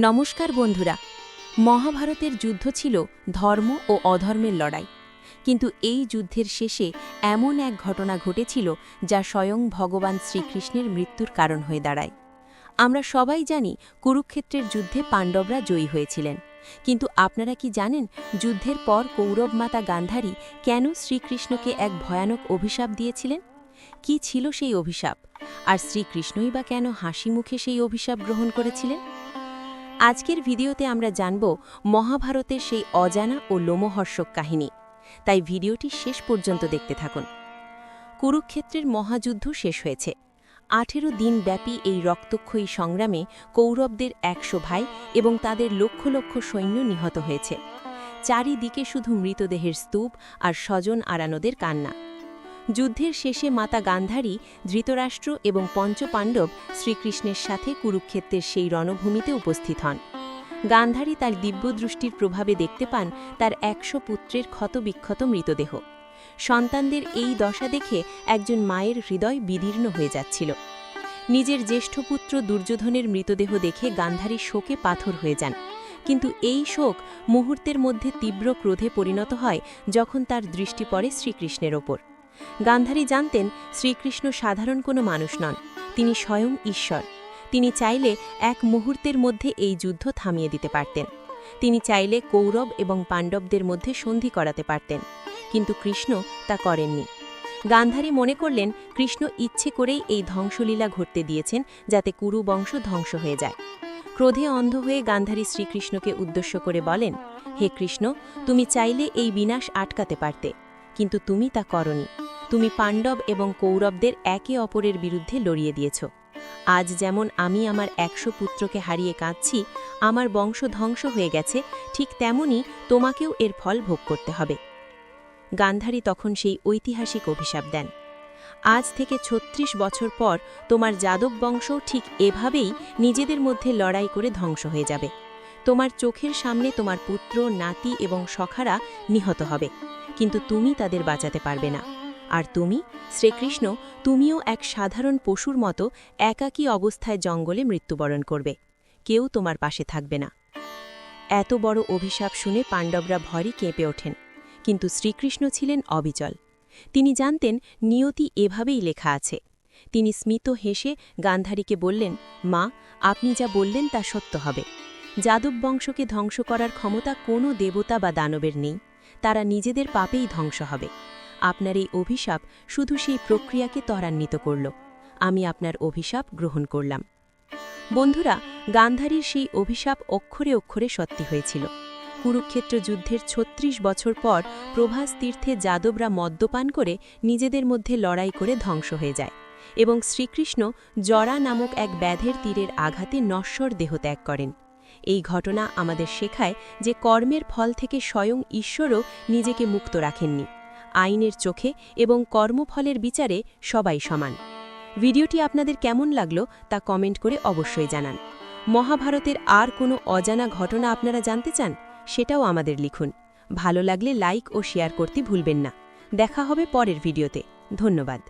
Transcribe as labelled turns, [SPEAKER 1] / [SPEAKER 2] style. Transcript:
[SPEAKER 1] নমস্কার বন্ধুরা। মহাভারতের যুদ্ধ ছিল ধর্ম ও অধর্মের লড়াই, কিন্তু এই যুদ্ধের শেষে এমন এক ঘটনা ঘটেছিল যা স্বয়ং ভগবান শ্রীকৃষ্ণের মৃত্যুর কারণ হয়ে দাঁড়ায়। আমরা সবাই জানি কুরুক্ষেত্রের যুদ্ধে পাণ্ডবরা জয়ী হয়েছিলেন, কিন্তু আপনারা কি জানেন যুদ্ধের পর কৌরব মাতা গান্ধারী কেন শ্রীকৃষ্ণকে এক ভয়ানক অভিশাপ দিয়েছিলেন? কি ছিল সেই অভিশাপ, আর শ্রীকৃষ্ণই বা কেন হাসি মুখে সেই অভিশাপ গ্রহণ করেছিলেন? আজকের ভিডিওতে আমরা জানব মহাভারতের সেই অজানা ও লোমহর্ষক কাহিনী, তাই ভিডিওটি শেষ পর্যন্ত দেখতে থাকুন। কুরুক্ষেত্রের মহাযুদ্ধ শেষ হয়েছে। 18 দিন ব্যাপী এই রক্তক্ষয়ী সংগ্রামে কৌরবদের 100 ভাই এবং তাদের লক্ষ লক্ষ সৈন্য নিহত হয়েছে। চারিদিকে শুধু মৃতদেহের স্তূপ আর স্বজন আরানোদের কান্না। যুদ্ধের শেষে মাতা গান্ধারী, ধৃতরাষ্ট্র এবং পঞ্চপাণ্ডব শ্রীকৃষ্ণের সাথে কুরুক্ষেত্রের সেই রণভূমিতে উপস্থিত হন। গান্ধারী তার দিব্যদৃষ্টির প্রভাবে দেখতে পান তার 100 পুত্রের ক্ষতবিক্ষত মৃতদেহ। সন্তানদের এই দশা দেখে একজন মায়ের হৃদয় বিদীর্ণ হয়ে যাচ্ছিল। নিজের জ্যেষ্ঠ পুত্র দুর্যোধনের মৃতদেহ দেখে গান্ধারী শোকে পাথর হয়ে যান, কিন্তু এই শোক মুহূর্তের মধ্যে তীব্র ক্রোধে পরিণত হয় যখন তার দৃষ্টি পড়ে শ্রীকৃষ্ণের ওপর। গান্ধারী জানতেন শ্রীকৃষ্ণ সাধারণ কোনো মানুষ নন, তিনি স্বয়ং ঈশ্বর। তিনি চাইলে এক মুহূর্তের মধ্যে এই যুদ্ধ থামিয়ে দিতে পারতেন। তিনি চাইলে কৌরব এবং পাণ্ডবদের মধ্যে সন্ধি করাতে পারতেন, কিন্তু কৃষ্ণ তা করেননি। গান্ধারী মনে করলেন কৃষ্ণ ইচ্ছে করেই এই ধ্বংসলীলা ঘটতে দিয়েছেন, যাতে কুরু বংশ ধ্বংস হয়ে যায়। ক্রোধে অন্ধ হয়ে গান্ধারী শ্রীকৃষ্ণকে উদ্দেশ্য করে বলেন, হে কৃষ্ণ, তুমি চাইলে এই বিনাশ আটকাতে পারতে, কিন্তু তুমি তা করনি। তুমি পাণ্ডব এবং কৌরবদের একে অপরের বিরুদ্ধে লড়িয়ে দিয়েছ। আজ যেমন আমি আমার 100 পুত্রকে হারিয়ে কাঁদছি, আমার বংশ ধ্বংস হয়ে গেছে, ঠিক তেমনি তোমাকেও এর ফল ভোগ করতে হবে। গান্ধারী তখন সেই ঐতিহাসিক অভিশাপ দেন, আজ থেকে 36 বছর পর তোমার যাদব বংশ ঠিক এভাবেই নিজেদের মধ্যে লড়াই করে ধ্বংস হয়ে যাবে। তোমার চোখের সামনে তোমার পুত্র, নাতি এবং সখারা নিহত হবে, কিন্তু তুমি তাদের বাঁচাতে পারবে না। আর তুমি, শ্রীকৃষ্ণ, তুমিও এক সাধারণ পশুর মতো একাকী অবস্থায় জঙ্গলে মৃত্যুবরণ করবে। কেউ তোমার পাশে থাকবে না। এত বড় অভিশাপ শুনে পাণ্ডবরা ভয়ই কেঁপে ওঠেন, কিন্তু শ্রীকৃষ্ণ ছিলেন অবিচল। তিনি জানতেন নিয়তি এভাবেই লেখা আছে। তিনি স্মিত হেসে গান্ধারীকে বললেন, মা, আপনি যা বললেন তা সত্য হবে। যাদব বংশকে ধ্বংস করার ক্ষমতা কোনো দেবতা বা দানবের নেই, তারা নিজেদের পাপেই ধ্বংস হবে। আপনার এই অভিশাপ শুধু সেই প্রক্রিয়াকে ত্বরান্বিত করল। আমি আপনার অভিশাপ গ্রহণ করলাম। বন্ধুরা, গান্ধারীর সেই অভিশাপ অক্ষরে অক্ষরে সত্যি হয়েছিল। কুরুক্ষেত্র যুদ্ধের 36 বছর পর প্রভাস তীর্থে যাদবরা মদ্যপান করে নিজেদের মধ্যে লড়াই করে ধ্বংস হয়ে যায়, এবং শ্রীকৃষ্ণ জরা নামক এক ব্যাধের তীরের আঘাতে নশ্বর দেহ ত্যাগ করেন। এই ঘটনা আমাদের শেখায় যে কর্মের ফল থেকে স্বয়ং ঈশ্বরও নিজেকে মুক্ত রাখেননি। আইনের চোখে এবং কর্মফলের বিচারে সবাই সমান। ভিডিওটি আপনাদের কেমন লাগলো তা কমেন্ট করে অবশ্যই জানান। মহাভারতের আর কোনো অজানা ঘটনা আপনারা জানতে চান, সেটাও আমাদের লিখুন। ভালো লাগলে লাইক ও শেয়ার করতে ভুলবেন না। দেখা হবে পরের ভিডিওতে। ধন্যবাদ।